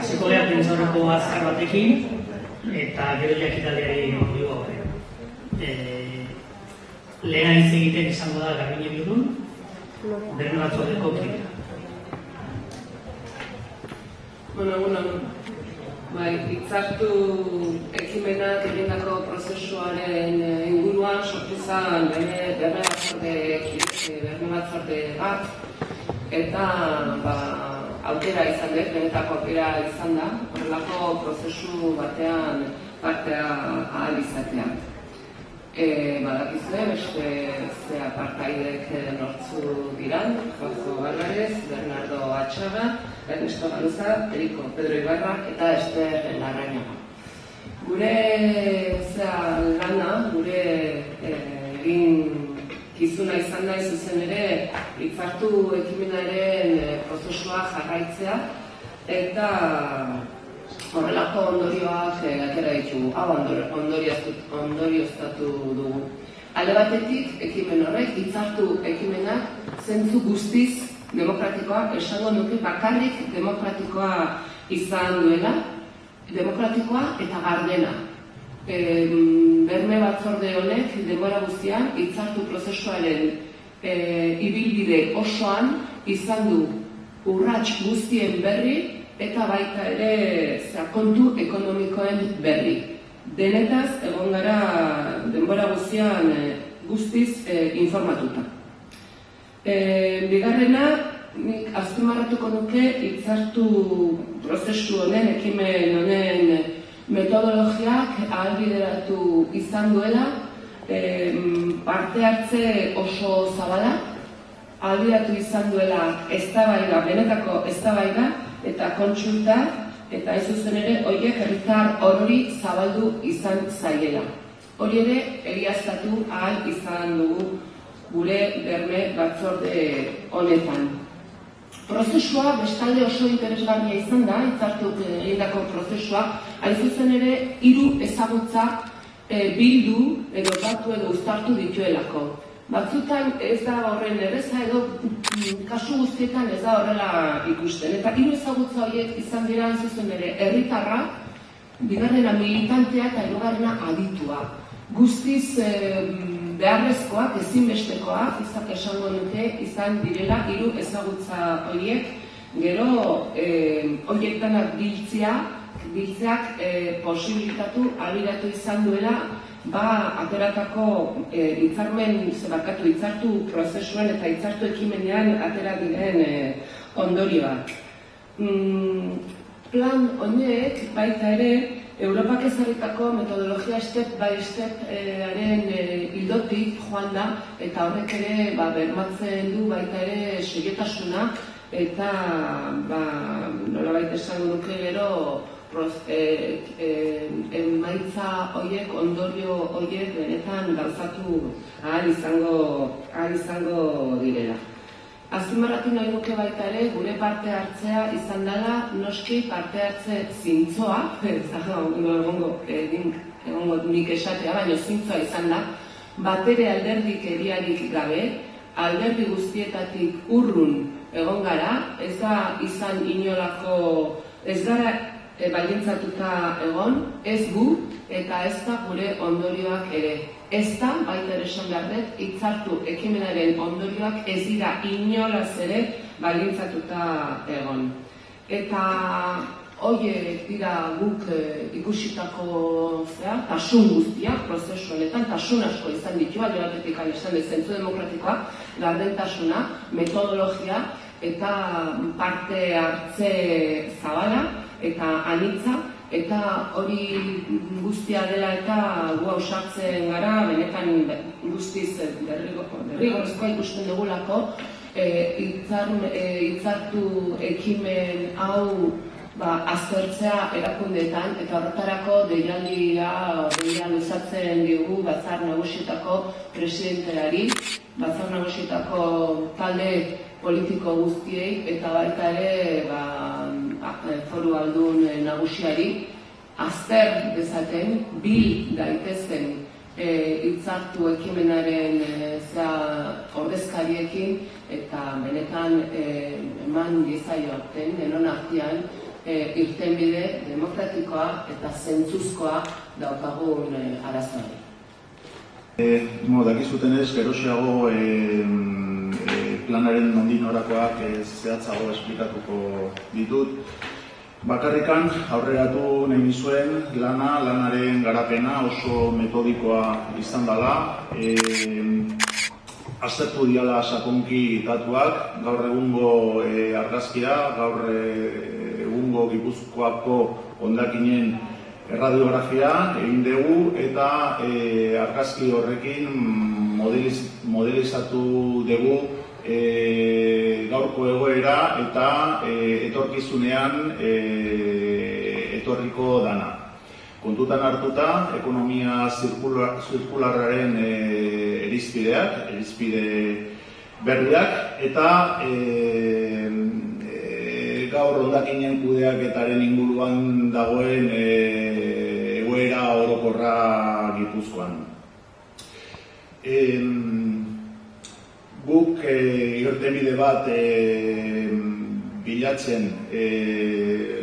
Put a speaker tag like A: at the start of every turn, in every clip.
A: Hasiko gara prentsaurreko azkar batekin, eta gero jakitaldiari dugu aurre. Lehena hitz egiten izango da Garbine Bildun, Berme Batzordeko kidea.
B: Hitzartu ekimenak egindako prozesuaren inguruan sortu zen Berme Batzorde bat, eta aukera izan dut, benetako aukera izan da, horrelako prozesu batean partea ahal izatea. Badakizue, beste ze apartaidek nortzu diran, Juanjo Álvarez, Bernardo Atxaga, Ernesto Galuza, Eriko Pedro Ibarra eta Ester Larrañaga. Gure lana, gure egin kizuna izan da zuzen ere, hitzartu ekimenaren prozesua jarraitzea eta horrelako ondorioak atera ditugu, hau ondorioztatu dugu. Alde batetik, ekimen horrek, hitzartu ekimenak zentzu guztiz demokratikoa, esango nuke bakarrik demokratikoa izan duela, demokratikoa eta gardena. Berme Batzorde honek denbora guztian hitzartu prozesuaren ibilbide osoan izan du urrats guztien berri eta baita ere kontu ekonomikoen berri. Denetaz egon gara denbora guztian guztiz informatuta. Bigarrena, nik azpimarratuko nuke hitzartu prozesu honen, ekimen honen metodologiak ahalbideratu izan duela, parte hartze oso zabala, ahalbideratu izan duela eztabaida, benetako eztabaida eta kontsulta, eta ez zuzen ere horiek herritar orori zabaldu izan zaiela. Hori ere egiaztatu ahal izan dugu gure Berme Batzorde honetan. Prozesua bestalde oso interesgarria izan da, hitzartu egindako prozesua, hain zuzen ere 3 ezagutza bildu edo batu edo uztartu dituelako. Batzutan ez da horren erreza edo kasu guztietan ez da horrela ikusten. Eta 3 ezagutza horiek izan dira hain zuzen ere herritarra, bigarrena militantea eta hirugarrena aditua. Guztiz beharrezkoak, ezinbestekoak, izak esango nuke, izan direla 3 ezagutza horiek, gero horietanak biltzeak posibilitatu, ahalbideratu izan duela, ateratako hitzartu prozesuen eta hitzartu ekimenean atera diren ondorioak. Plan honek baita ere, Europak ezarritako metodologia step by step-aren ildotik joan da, eta horrek ere bermatzen du baita ere seriotasuna, eta nolabait esango nuke gero emaitza horiek, ondorio horiek benetan gauzatu ahal izango direla. Azpimarratu nahi nuke baita ere, gure parte hartzea izan dela, noski parte hartze zintzoa, egongo nik esatea, baina zintzoa izan da, batere alderdik eriarik gabe, alderdi guztietatik urrun egon gara, ez da izan inolako, ez gara baldintzatuta egon, ez gu eta ez da gure ondorioak ere. Ez da, baita ere esan behar dut, hitzartu ekimenaren ondorioak ez dira inolaz ere baldintzatuta egon. Eta horiek dira guk ikusitako tasun guztiak, prozesu honetan, tasun asko izan ditu, alde batetik esan zentzu demokratikoa, gardentasuna, metodologia eta parte hartze zabala eta anitza, eta hori guztia dela eta gu ausartzen gara, benetan guztiz derrigorrezkoa ikusten dugulako, hitzartu ekimen hau aztertzea erakundeetan, eta horretarako deialdia luzatzen digu Batzar Nagusietako presidenteari, Batzar Nagusietako talde politiko guztiei, eta baita ere foru aldun nagusiari, azter dezaten, bil daitezen hitzartu ekimenaren ordezkariekin, eta benetan eman diezaioten, denon artean, irtenbide demokratikoa eta zentzuzkoa daukagun arazoari.
C: Dakizutenez, geroxeago planaren nondik norakoak zehatzago esplikatuko ditut. Bakarrikan aurreratu nahi nizuen lanaren garapena oso metodikoa izan dela. Aztertu diala sakonki datuak, gaur egungo argazkia, gaur egungo Gipuzkoako hondakinen erradiografia egin dugu eta argazki horrekin modelizatu dugu gaurko egoera eta etorkizunean etorriko dana. Kontutan hartuta, ekonomia zirkularraren irizpide berriak eta gaur hondakinen kudeaketaren inguruan dagoen egoera orokorra Gipuzkoan. Guk irtenbide bat bilatzen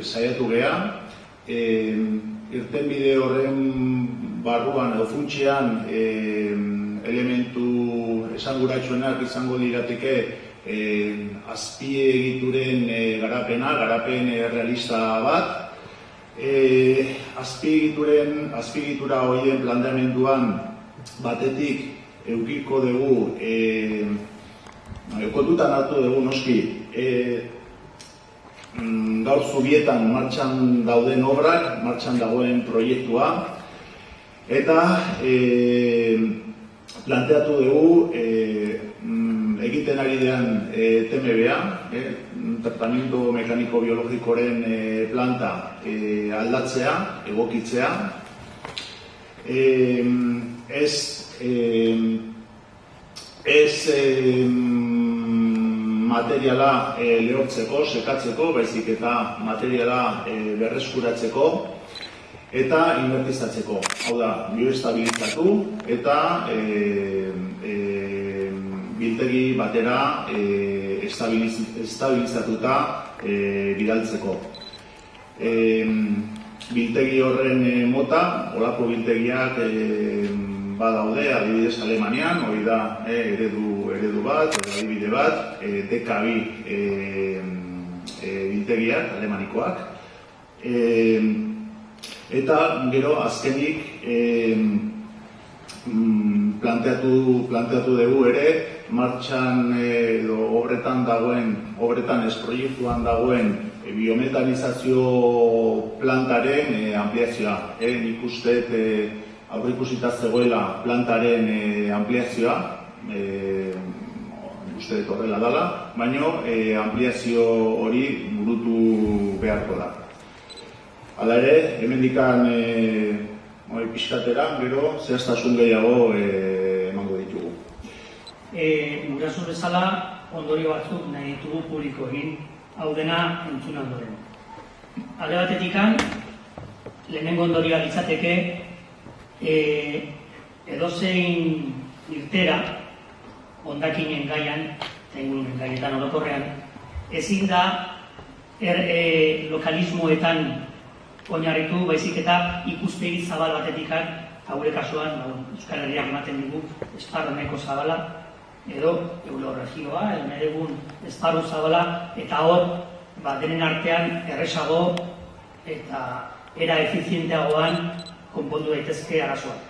C: saiatu geha. Irtenbide horren barruan edo funtsean elementu esanguratsuenak izango lirateke azpiegituren garapen realista bat. Azpiegitura horien planteamenduan batetik eukiko dugu, kontutan hartu dugu noski, gaur Zubietan martxan dauden obrak, martxan dagoen proiektua, eta planteatu dugu egiten ari den TMBA, tratamiento mekaniko biologikoren planta aldatzea, egokitzea, ez materiala lehortzeko, sekatzeko, baizik eta materiala berreskuratzeko eta inbertizatzeko. Hau da, bioestabilizatu eta biltegi batera estabilizatuta bidaltzeko. Biltegi horren mota, olako biltegiak badaude, adibidez Alemanian, hori da eredu bat, adibide bat, DK2 biltegiak, alemanikoak. Eta gero azkenik planteatu dugu ere, martxan edo obretan ez proiektuan dagoen biometanizazio plantaren ampliazioa. Nik uste aurreikusita zegoela plantaren ampliazioa, uste dut horrela dela, baina ampliazio hori burutu beharko da. Hala ere, hemendikan pixkatera, gero, zehaztasun gehiago emango ditugu.
A: Guraso bezala, ondorio batzuk nahi ditugu publiko egin, hau dena entzun ondoren. Alde batetikan, lehenengo ondorioa litzateke, edozein irtera, hondakinen gaian, eta ingurumen gaietan orokorrean, ezin da lokalismoetan oinarritu, baizik eta ikuspegi zabal batetikan, eta gure kasuan, Euskal Herriak ematen digu, esparroneko zabala, edo euroregioa, egun esparru zabala, eta hor, denen artean erresago eta era efizienteagoan konpondu daitezke arazoak.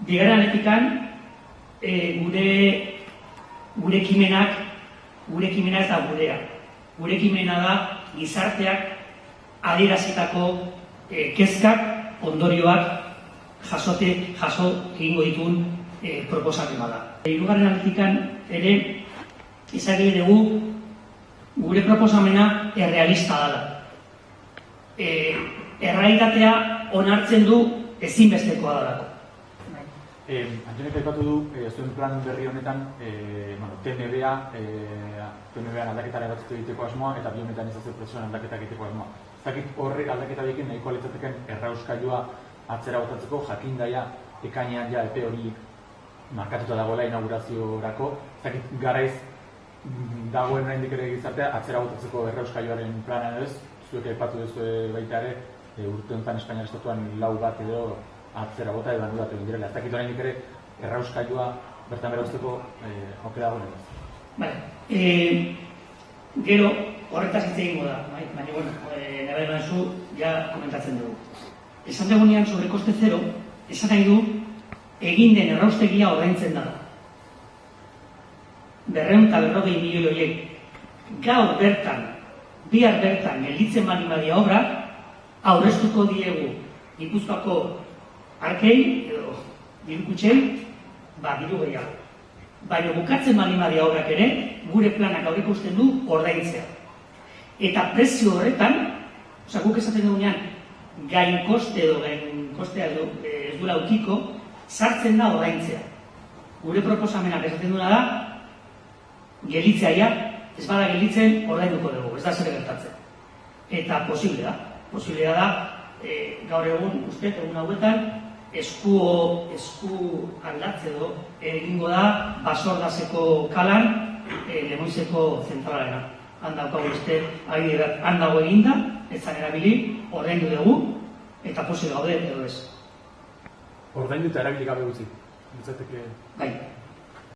A: Bigarren aldetik, gure ekimena ez da gurea. Gure ekimena da gizarteak adierazitako kezkak, ondorioak jaso egingo dituen proposamen bada. Hirugarren aldetik ere izan dugu gure proposamena errealista dela. Errealitatea onartzen du ezinbestekoa dalako.
D: Antonek aipatu du, zuen plan berri honetan, TMBA aldaketaren batzuk egiteko asmoa eta biometanizazio prozesuan aldaketa egiteko asmoa. Zakit horrek aldaketa bekin nahiko alitzateken errauskailua atzera botatzeko, jakindaia ekainean ja epe hori markatuta dagoela inauguraziorako. Zakit garaiz dagoen oraindik ere gizartea atzera botatzeko errauskailuaren plana ez, zuek aipatu duzu baita ere, urte honetan Espainiar Estatuan 4 bat edo atzera bota edo anulatu egin direla. Ez dakit oraindik ere errauskailua bertan bera uzteko aukera dagoen edo.
A: Vale. Gero, horretaz hitz egingo da, baina, bueno, nabari banzu, ja komentatzen dugu. Esan dagoenean sobre koste zero, esan nahi du, egin den erraustegia ordaintzen da. 240 milioi horiek, gaur bertan, bihar bertan, gelditzen baldin badia obra, aurreztuko diegu Gipuzkoako arkei, edo dirukutxei, diru gehiago. Baina bukatzen baldin badia obrak ere, gure planak aurreikusten du ordaintzea. Eta prezio horretan, guk esaten dugunean, gain koste edo gain kostea ez duela aukiko, sartzen da ordaintzea. Gure proposamenak esaten duena da, gelditzea ja, ez bada gelditzen ordainduko dugu, ez da zer gertatzen. Eta posiblea da, gaur egun, egun hauetan, esku aldatze edo egingo da Basordaseko kalan Lemoizeko zentralarena. Handaukago beste abide bat handago eginda, ez zan erabili, ordaindu dugu, eta posi gaude edo ez.
D: Ordaindu eta erabili gabe gutxi. Bai.